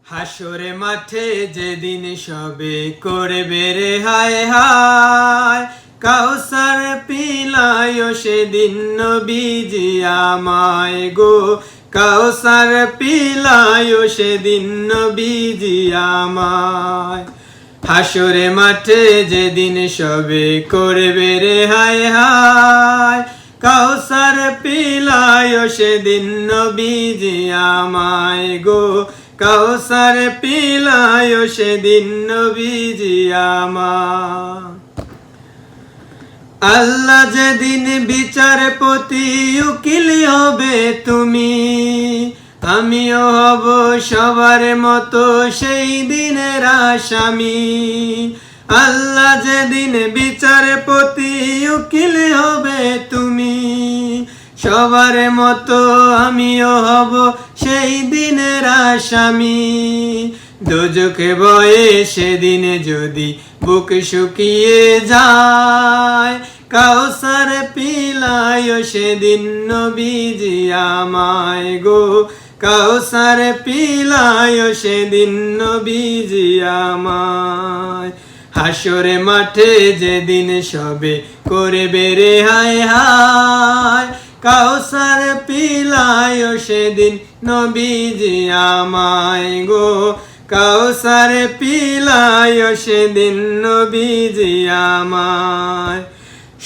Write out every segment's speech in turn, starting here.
হাসরে মাঠে যেদিন সবে করবে রে হায় হায়, কাউসার পিলায় সেদিন নবীজি আমায় গো, কাউসার পিলায় সেদিন নবীজি আমায়। হাসরে মাঠে যেদিন সবে করবে রে হায় হায়, কাউসার পিলায় সেদিন নবীজি আমায় গো, কাউসার পিলায় সেদিন নবীজি আমায়। আল্লাহ যেদিন বিচারপতি উকিল হবে তুমি, আমিও হব সবার মতো সেই দিনের আসামি। আল্লাহ যেদিন বিচারপতি উকিল হবে তুমি, সবার মতো আমিও হব সেই দিনের আসামি। দোজখে বয়ে সেদিনে যদি বুক শুকিয়ে যায়, কাউসার পিলায় সেদিন নবীজি আমায় গো, কাউসার পিলায় সেদিন নবীজি আমায়। হাসরে মাঠে যেদিন সবে করবে রে হায় হায়, কাউসার পিলায় সেদিন নবীজি আমায় গো, কাউসার পিলায় সেদিন নবীজি আমায়।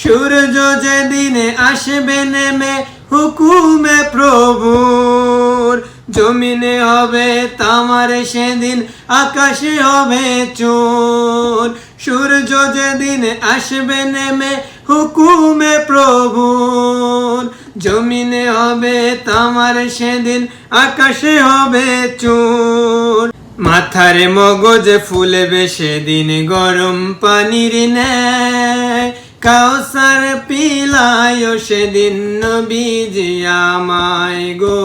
সূর্য যেদিন আসবে নেমে হুকুমে প্রভুর, জমিনে হবে তামার সেদিন আকাশে হবে চোর। সূর্য যেদিন আসবে নেমে হুকুমে প্রভুর, জমিনে হবে তামার সেদিন আকাশে হবে চোর। মাথার মগজ ফুলবে সেদিন গরম পানির ন্যায়, কাউসার পিলায় সেদিন নবীজি আমায় গো,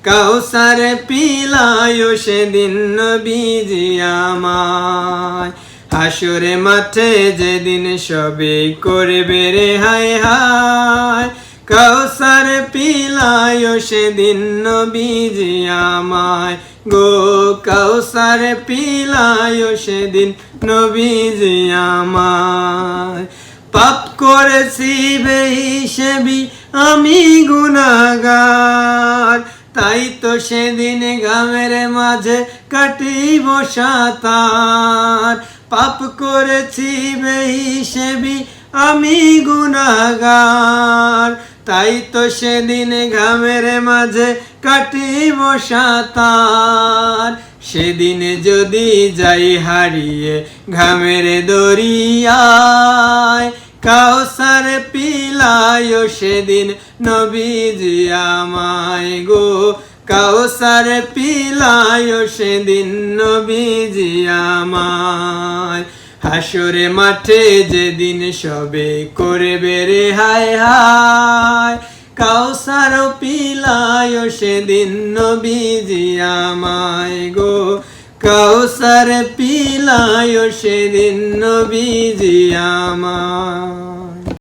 কাউসার পিলায় সেদিন নবীজি আমায়। হাসরে মাঠে যেদিন সবে করবে রে হায় হায়, কাউসার পিলায় সেদিন নবীজি আমায় গো, কাউসার পিলায় সেদিন নবীজি আমায়। পাপ করেছি বেহিসেবি আমি গুনাহগার, তাই তো সেদিন ঘামের মাঝে কাটিব সাতার। পাপ করেছি বেহিসেবি আমি গুনাহগার, তাই তো সেদিন ঘামের মাঝে কাটিব সাতার। সেদিন যদি যাই হারিয়ে ঘামের দরিয়ায়, কাউসার পিলায় সেদিন নবীজি আমায় গো, কাউসার পিলায় সেদিন নবীজি আমায়। হাসরে মাঠে যেদিন সবে করবে রে হায় হায়, কাউসার পিলায় সেদিন নবীজি আমায় গো, কাউসার পিলায় সেদিন নবীজি আমায়।